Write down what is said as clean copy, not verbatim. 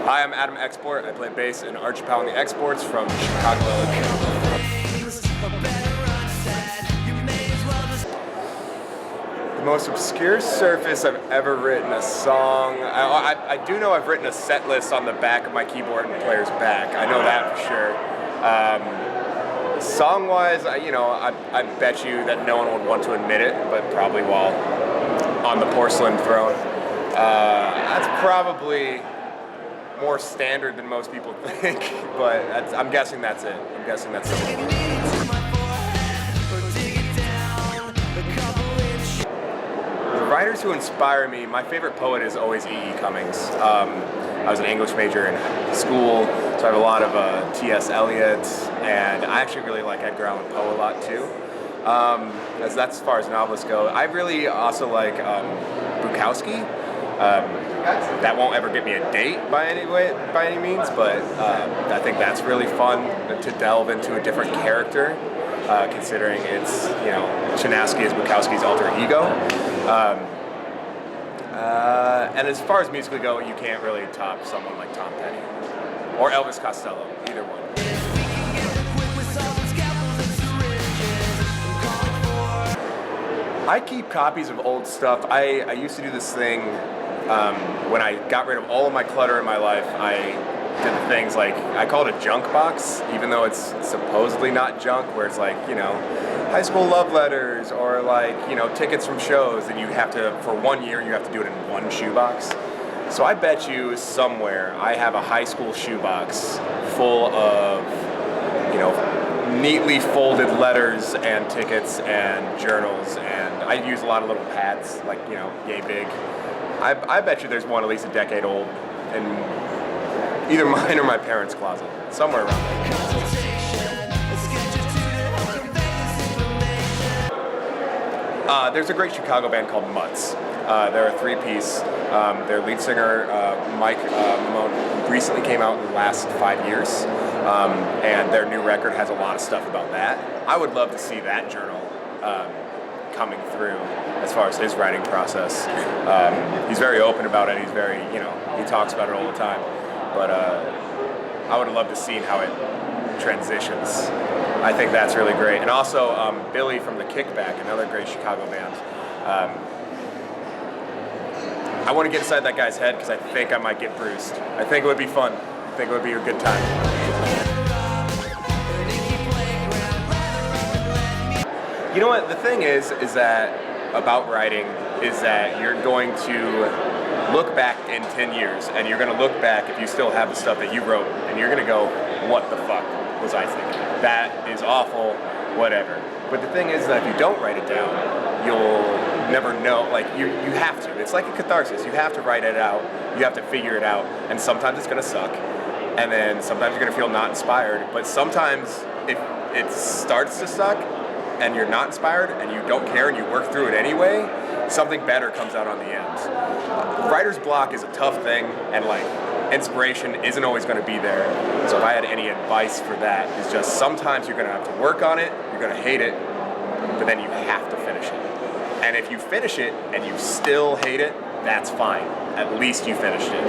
Hi, I'm Adam Export. I play bass in Archie Powell The Exports from Chicago, Illinois. The most obscure surface I've ever written a song. I do know I've written a set list on the back of my keyboard and player's back. I know that for sure. Song-wise, I bet you that no one would want to admit it, but probably while on the porcelain throne. That's probably more standard than most people think, but I'm guessing that's it. I'm guessing that's it. The writers who inspire me, my favorite poet is always E.E. Cummings. I was an English major in school, so I have a lot of T.S. Eliot, and I actually really like Edgar Allan Poe a lot too. That's as far as novelists go. I really also like Bukowski. That won't ever get me a date by any means, but I think that's really fun to delve into a different character, considering it's, Chinaski is Bukowski's alter ego. And as far as musically go, you can't really top someone like Tom Petty or Elvis Costello, either one. I keep copies of old stuff. I used to do this thing when I got rid of all of my clutter in my life. I did the things like, I call it a junk box, even though it's supposedly not junk, where it's like, high school love letters or like, tickets from shows, and you have to, for 1 year, you have to do it in one shoebox. So I bet you somewhere I have a high school shoebox full of, neatly folded letters and tickets and journals, and I use a lot of little pads, like, yay big. I bet you there's one at least a decade old in either mine or my parents' closet, somewhere around there. There's a great Chicago band called Mutts. They're a three-piece. Their lead singer, Mike Mamone, recently came out in the last 5 years, and their new record has a lot of stuff about that. I would love to see that journal coming through as far as his writing process. He's very open about it. He's very, he talks about it all the time. But I would love to see how it transitions. I think that's really great. And also Billy from The Kickback, another great Chicago band. I want to get inside that guy's head because I think I might get bruised. I think it would be fun. I think it would be a good time. You know what, the thing is that about writing is that you're going to look back in 10 years and you're going to look back if you still have the stuff that you wrote and you're going to go, what the fuck was I thinking? That is awful, whatever. But the thing is that if you don't write it down, you'll never know. Like, you have to. It's like a catharsis. You have to write it out. You have to figure it out. And sometimes it's going to suck. And then sometimes you're going to feel not inspired. But sometimes if it starts to suck and you're not inspired and you don't care and you work through it anyway, something better comes out on the end. Writer's block is a tough thing, and like, inspiration isn't always going to be there. So if I had any advice for that, is just sometimes you're going to have to work on it, you're going to hate it, but then you have to finish it. And if you finish it and you still hate it, that's fine. At least you finished it.